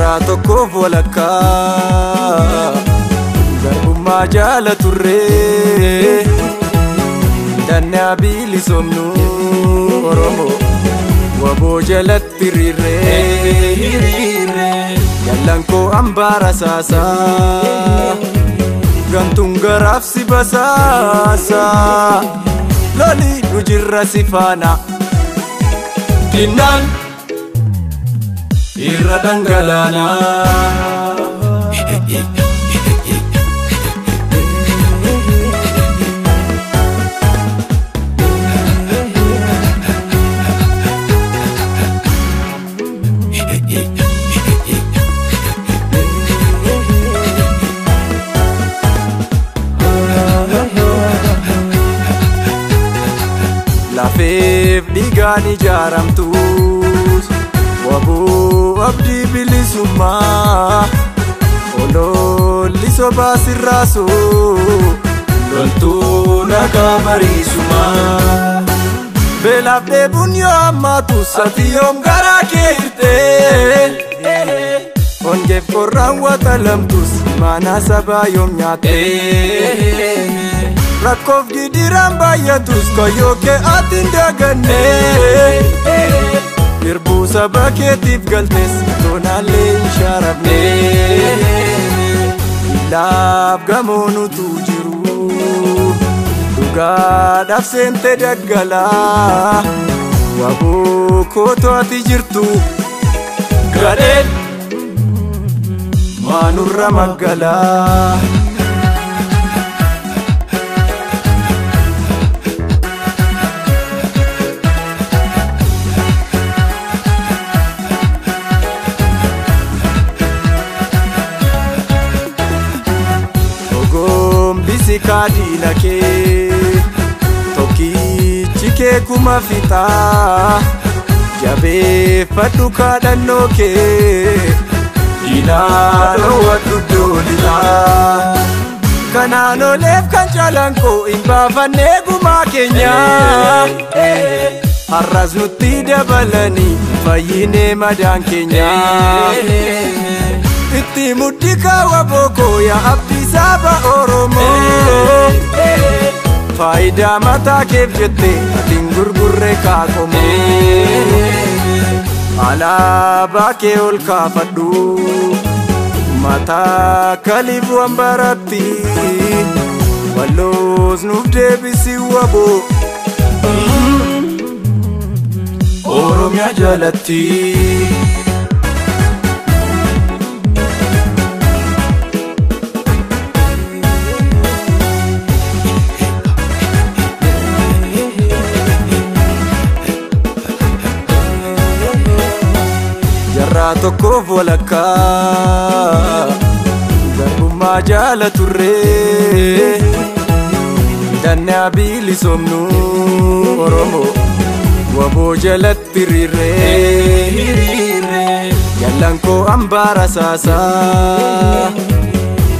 Jarraa tokkoof walakkaa garbummaa jaala turree dannaa bilisomnu Oromoo waboo jalatti hiriirree yallan koo ambaara saasaa gantuun garaaf si basaasaa lolii nu jirra si faana dinnaan irra dhangalaanaa. Lafeef dhiigaan ijaaramtus waboo abdii bilisummaa ololli sobaa sirraasoo loltuu nagaa mariisumaa beelaaf dheebuun yoo hammaatu sati yoom garaa kee hirtee hongeef qorraan waxalamtus maanaa sabaa yoom nyaattee rakkoof gidiraan baay'atus koyyoo kee ati hin dagannee hirbuu saba keetiif galtees toonaallee hin sharafnee ilaaf gamoonutu jiru dhugaadhaaf seentee daggalaa waboo kootoo ati jirtu gadheen maanurra maggalaa. Kaadina kee tokkichi kee kuma fixaa jabeeffadhu kaadhannoo kee diinaa dhoowwadhu doolilaa kanaan oleef kan caalaan koo hin baafannee gumaa keenyaa har'as nutti dabalanii fayyinee madaan keenyaa itti muddi kaawwa bookoo yaa abdii saba Oromoo faayidaa mataa keef jettee atiin gurgurree kaaqomoo alaabaa kee ol kaafadhu mataa kaliif wambaratti walloos nuuf deebisi waboo Oromiyaa jalatti. Jarraa tokkoof walakkaa garbummaa jaala turree dannaa bilisomnu Oromoo waboo jalatti hiriirree yallan koo ambaara saasaa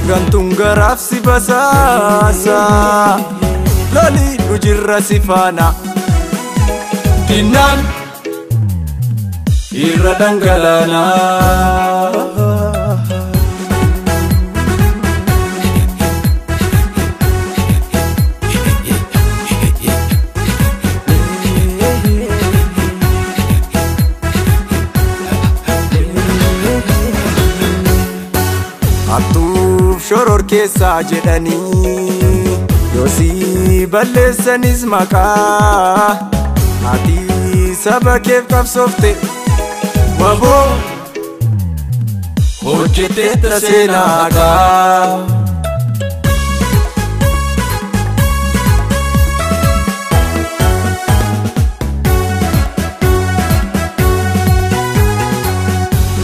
gantuun garaaf si basaasaa lolii nu jirra si faana dinnaan irra dhangalaanaa. Hattuuf shoror keessaa jedhanii yoosii balleessanis maqaa ati saba keef qabsoofte waboo hojjeteetta seenaagaa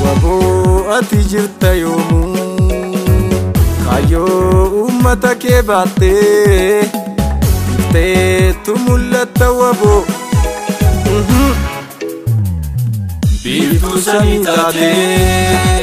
waboo ati jirta yoomuu kaayyoo uummata kee baattee ifteetu mul'atta waboo biiftuu samii taatee